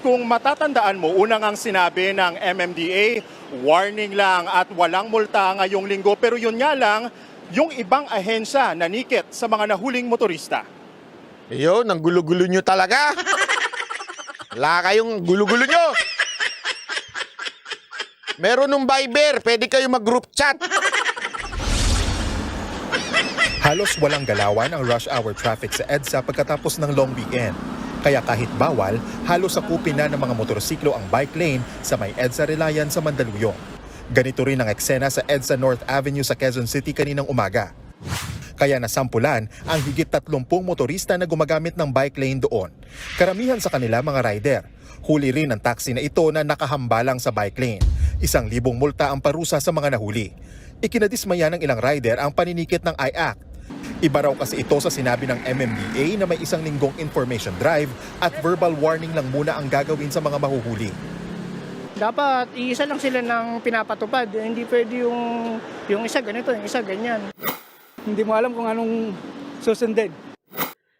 Kung matatandaan mo, unang ang sinabi ng MMDA, warning lang at walang multa ngayong linggo. Pero yun nga lang, yung ibang ahensya nanikit sa mga nahuling motorista. Yun, ang gulo-gulo nyo talaga. Wala kayong gulo-gulo nyo. Meron ng Viber, pwede kayo mag-group chat. Halos walang galawan ang rush hour traffic sa EDSA pagkatapos ng long weekend. Kaya kahit bawal, halos sakupin na ng mga motorsiklo ang bike lane sa may EDSA Relayan sa Mandaluyong. Ganito rin ang eksena sa EDSA North Avenue sa Quezon City kaninang umaga. Kaya nasampulan ang higit 30 motorista na gumagamit ng bike lane doon. Karamihan sa kanila mga rider. Huli rin ang taxi na ito na nakahambalang sa bike lane. 1,000 multa ang parusa sa mga nahuli. Ikinadismaya ng ilang rider ang paninikit ng I-Act. Iba raw kasi ito sa sinabi ng MMDA na may 1 linggong information drive at verbal warning lang muna ang gagawin sa mga mahuhuli. Dapat iisa lang sila ng pinapatupad. Hindi pwede yung isa ganito, yung isa ganyan. Hindi mo alam kung anong susundin.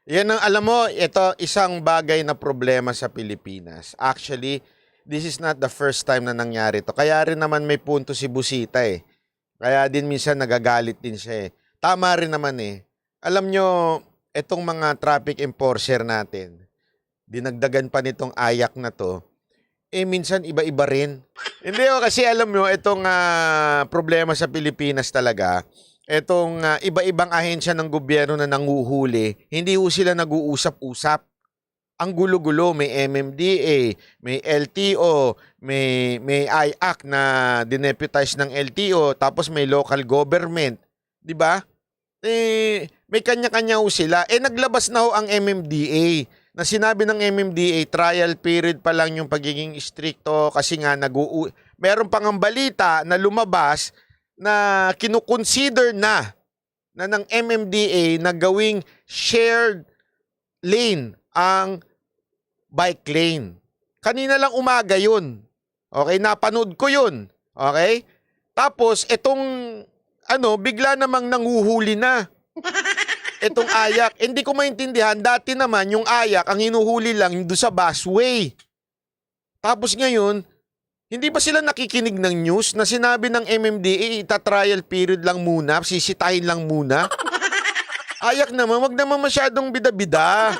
Yan ang alam mo, ito isang bagay na problema sa Pilipinas. Actually, this is not the first time na nangyari to. Kaya rin naman may punto si Busita eh. Kaya din minsan nagagalit din siya eh. Tama rin naman eh. Alam nyo, itong mga traffic enforcer natin, dinagdagan pa nitong ayak na to, eh minsan iba-iba rin. Hindi o, kasi alam nyo, itong problema sa Pilipinas talaga, itong iba-ibang ahensya ng gobyerno na nanguhuli, hindi ho sila nag-uusap-usap. Ang gulo-gulo, may MMDA, may LTO, may IAC na dineputize ng LTO, tapos may local government. 'Di ba? May kanya-kanya ho sila. Naglabas na ho ang MMDA na sinabi ng MMDA, trial period pa lang yung pagiging stricto kasi nga meron pang ang balita na lumabas na kinukonsider na ng MMDA na gawing shared lane ang bike lane. Kanina lang umaga yun. Okay, napanood ko yun. Okay? Tapos, bigla namang nanguhuli na. Itong ayak. Hindi ko maintindihan. Dati naman, yung ayak, ang hinuhuli lang doon sa busway. Tapos ngayon, hindi ba sila nakikinig ng news na sinabi ng MMDA, ita-trial period lang muna, sisitahin lang muna? Ayak naman, wag naman masyadong bida-bida.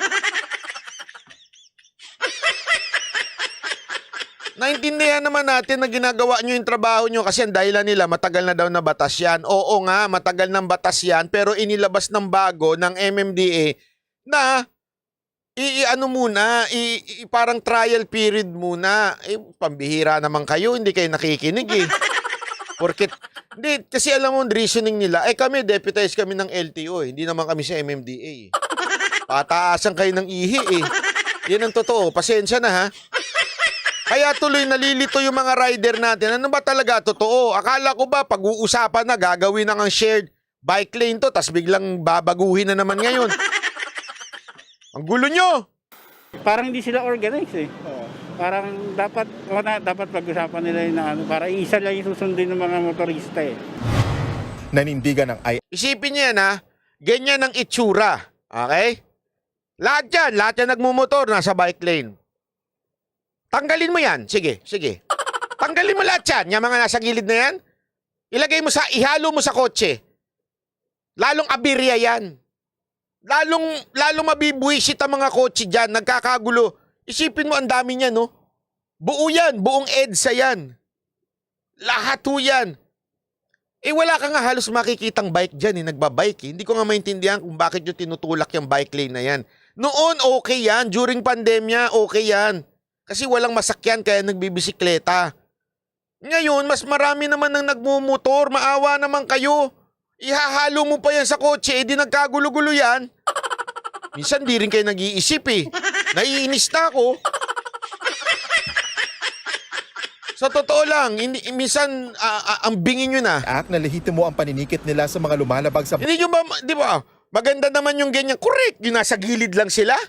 Naintindihan naman natin na ginagawa nyo yung trabaho nyo kasi ang dahilan nila matagal na daw na batas yan. Oo nga, matagal ng batas yan pero inilabas ng bago ng MMDA na parang trial period muna. Pambihira naman kayo, hindi kayo nakikinig eh. Hindi, kasi alam mo, reasoning nila, kami, deputize kami ng LTO hindi naman kami sa MMDA. Pataasan kayo ng ihi eh. Yan ang totoo, pasensya na ha. Kaya tuloy nalilito yung mga rider natin. Ano ba talaga totoo? Akala ko ba pag-uusapan na gagawin na ang shared bike lane to tas biglang babaguhin na naman ngayon. Ang gulo nyo! Parang hindi sila organized eh. Parang dapat pag-usapan nila yung para isa lang yung susundin ng mga motorista eh. Nanindigan ng Isipin niyo yan ha, ganyan ang itsura. Okay? Lahat yan nagmumotor nasa bike lane. Tanggalin mo yan. Sige. Tanggalin mo lahat yan. Yung mga nasa gilid na yan. Ihalo mo sa kotse. Lalong abirya yan. Lalong mabibuisit ang mga kotse dyan. Nagkakagulo. Isipin mo ang dami niya, no? Buo yan. Buong EDSA yan. Lahat ho yan. Wala ka nga halos makikitang bike dyan. Nagbabike. Hindi ko nga maintindihan kung bakit yung tinutulak yung bike lane na yan. Noon, okay yan. During pandemya, okay yan. Kasi walang masakyan kaya nagbibisikleta. Ngayon, mas marami naman nang nagmumotor. Maawa naman kayo. Ihahalo mo pa yan sa kotse, di nagkagulo-gulo yan. Minsan di rin kayo nag-iisip eh. Naiinis na ako. Sa totoo lang, minsan ang bingin nyo na. IAC na lehitimo ang paninikit nila sa mga lumalabag sa Hindi nyo ba, di ba, maganda naman yung ganyan. Correct, yung nasa gilid lang sila.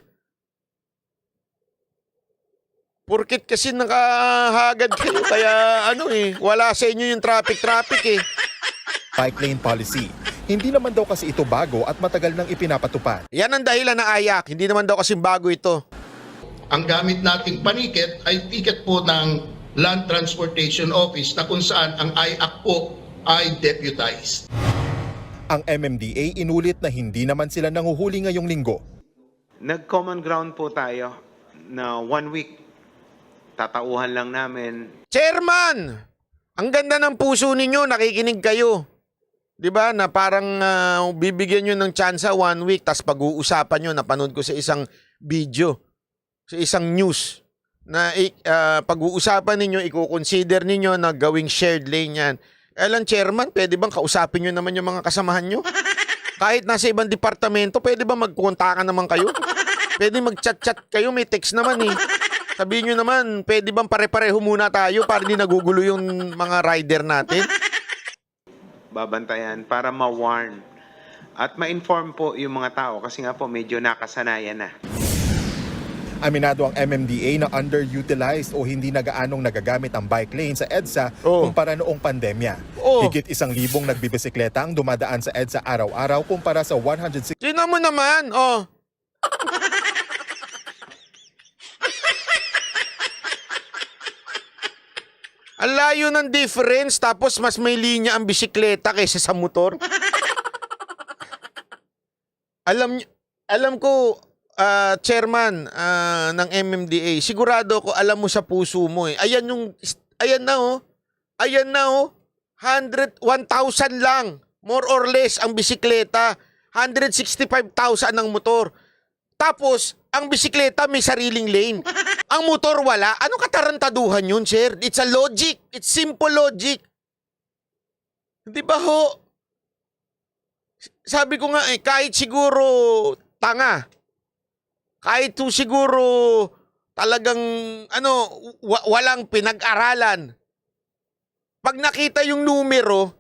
Porkit kasi nakahagad kayo, kaya wala sa inyo yung traffic eh. bike lane policy. Hindi naman daw kasi ito bago at matagal nang ipinapatupad. Yan ang dahilan ng ayak, hindi naman daw kasi bago ito. ang gamit nating panikit ay ticket po ng Land Transportation Office na kung saan ang IAC po ay deputized. Ang MMDA inulit na hindi naman sila nanguhuli ngayong linggo. Nag-common ground po tayo na 1 week. Tatauhan lang namin. Chairman! Ang ganda ng puso ninyo, nakikinig kayo. 'Di ba? Na parang bibigyan nyo ng tsansa 1 week, tas pag-uusapan nyo, napanood ko sa isang video, sa isang news, na pag-uusapan ninyo, i-consider ninyo na gawing shared lane yan. Alam, Chairman, pwede bang kausapin nyo naman yung mga kasamahan nyo? Kahit nasa ibang departamento, pwede ba magkontakan naman kayo? Pwede mag-chat-chat kayo, may text naman eh. Sabihin nyo naman, pwede bang pare-pareho muna tayo para di nagugulo yung mga rider natin? Babantayan para ma-warn at ma-inform po yung mga tao kasi nga po medyo nakasanayan na. Aminado ang MMDA na underutilized o hindi nagaanong nagagamit ang bike lane sa EDSA kumpara noong pandemya. Higit 1,000 nagbibisikleta ang dumadaan sa EDSA araw-araw kumpara sa 160. Sino mo naman? Oh. Ang layo ng difference, tapos mas may linya ang bisikleta kaysa sa motor. Alam ko, chairman ng MMDA, sigurado ko alam mo sa puso mo eh. Ayan na oh. 1,000 lang, more or less ang bisikleta. 165,000 ang motor. Tapos, ang bisikleta may sariling lane. Ang motor wala. Anong katarantaduhan yun, sir? It's a logic. It's simple logic. Di ba ho? Sabi ko nga kahit siguro tanga, kahit siguro talagang walang pinag-aralan, pag nakita yung numero,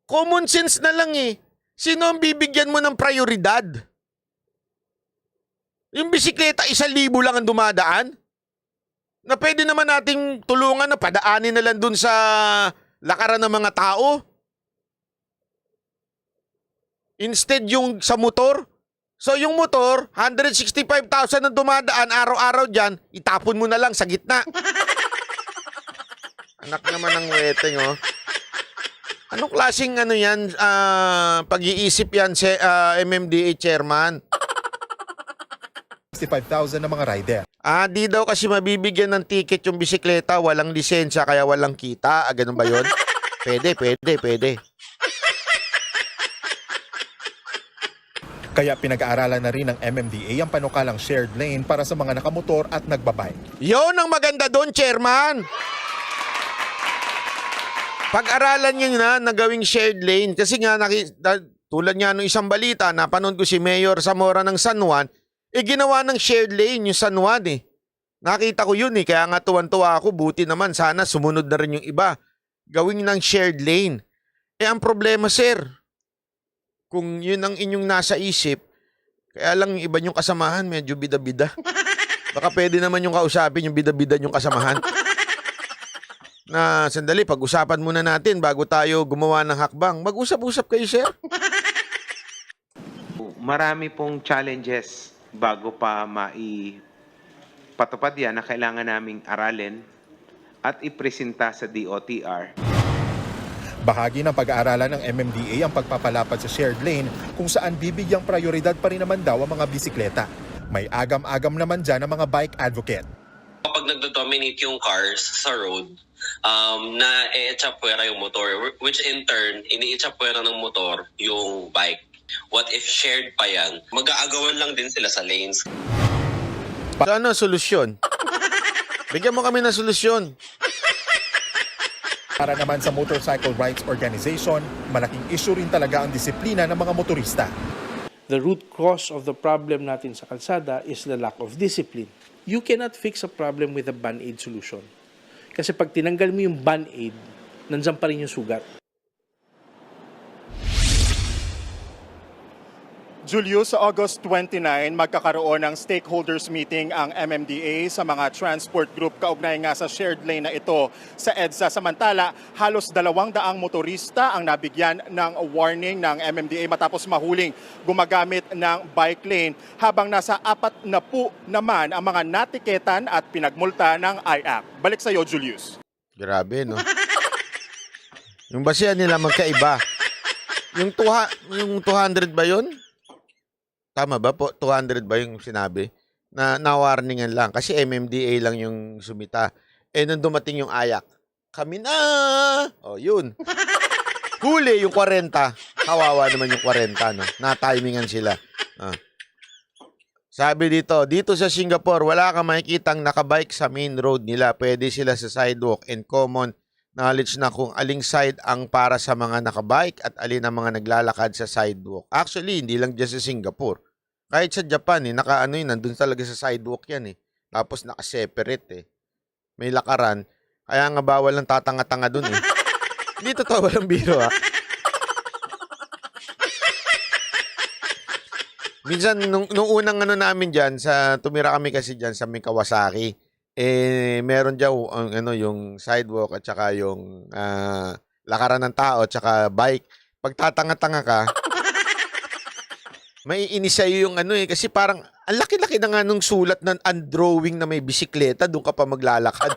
common sense na lang eh. Sino ang bibigyan mo ng prioridad? Yung bisikleta, 1,000 lang ang dumadaan? Na pwede naman nating tulungan na padaanin na lang dun sa lakaran ng mga tao? Instead yung sa motor? So yung motor, 165,000 ang dumadaan araw-araw dyan, itapon mo na lang sa gitna. Anak naman ng weteng, oh. Anong klaseng yan, pag-iisip yan si MMDA chairman? 65,000 na mga rider. Di daw kasi mabibigyan ng ticket yung bisikleta, walang lisensya kaya walang kita. Ganun ba yun? Pwede. Kaya pinag-aaralan na rin ng MMDA ang panukalang shared lane para sa mga nakamotor at nagbabike. Yun ang maganda doon, chairman. Pag-aralan nyo na gawing shared lane. Kasi nga, tulad nga nung isang balita, napanood ko si Mayor Zamora ng San Juan, ginawa ng shared lane yung San Juan eh. Nakita ko yun eh, kaya nga tuwan-tuwa ako, buti naman, sana sumunod na rin yung iba. Gawin ng shared lane. Ang problema, sir, kung yun ang inyong nasa isip, kaya lang yung iba yung kasamahan, medyo bida-bida. Baka pwede naman yung kausapin yung bida-bida yung kasamahan. Na sandali, pag-usapan muna natin bago tayo gumawa ng hakbang. Mag-usap-usap kayo, sir. Marami pong challenges bago pa maipatupad yan na kailangan naming aralin at ipresenta sa DOTR. Bahagi ng pag-aaralan ng MMDA ang pagpapalapad sa shared lane kung saan bibigyang prioridad pa rin naman daw ang mga bisikleta. May agam-agam naman dyan ang mga bike advocate. Kapag nagdo-dominate yung cars sa road, na i-echapwera yung motor, which in turn, ini-echapwera ng motor yung bike. What if shared pa yan? Mag-aagawan lang din sila sa lanes. So ano solusyon? Bigyan mo kami ng solusyon. Para naman sa Motorcycle Rights Organization, malaking issue rin talaga ang disiplina ng mga motorista. The root cause of the problem natin sa kalsada is the lack of discipline. You cannot fix a problem with a band-aid solution. Kasi pag tinanggal mo yung band-aid, nandiyan pa rin yung sugat. Julius, sa August 29, magkakaroon ng stakeholders meeting ang MMDA sa mga transport group kaugnay nga sa shared lane na ito sa EDSA. Samantala, halos 200 motorista ang nabigyan ng warning ng MMDA matapos mahuling gumagamit ng bike lane, habang nasa 40 naman ang mga natiketan at pinagmulta ng IAC. Balik sa iyo, Julius. Grabe, no? Yung basihan nila magkaiba. Yung 200 ba yun? Tama ba po? 200 ba yung sinabi? Na-warningan lang. Kasi MMDA lang yung sumita. Nung dumating yung ayak, kami na! O, yun. Huli yung 40. Kawawa naman yung 40, no? Na-timingan sila. Sabi dito sa Singapore, wala kang makikitang nakabike sa main road nila. Pwede sila sa sidewalk and common knowledge na kung aling side ang para sa mga nakabike at alin ang mga naglalakad sa sidewalk. Actually, hindi lang dyan sa Singapore. Kahit sa Japan, nandun talaga sa sidewalk yan. Tapos naka-separate. May lakaran. Kaya nga bawal lang tatanga-tanga dun. Hindi totoo, walang biro Minsan, nung unang namin dyan, tumira kami kasi dyan sa may Kawasaki, meron dyan yung sidewalk at saka yung lakaran ng tao at saka bike. Pag tatanga-tanga ka, may inis sa'yo yung kasi parang, ang laki-laki na nga nung sulat ng drawing na may bisikleta, doon ka pa maglalakad.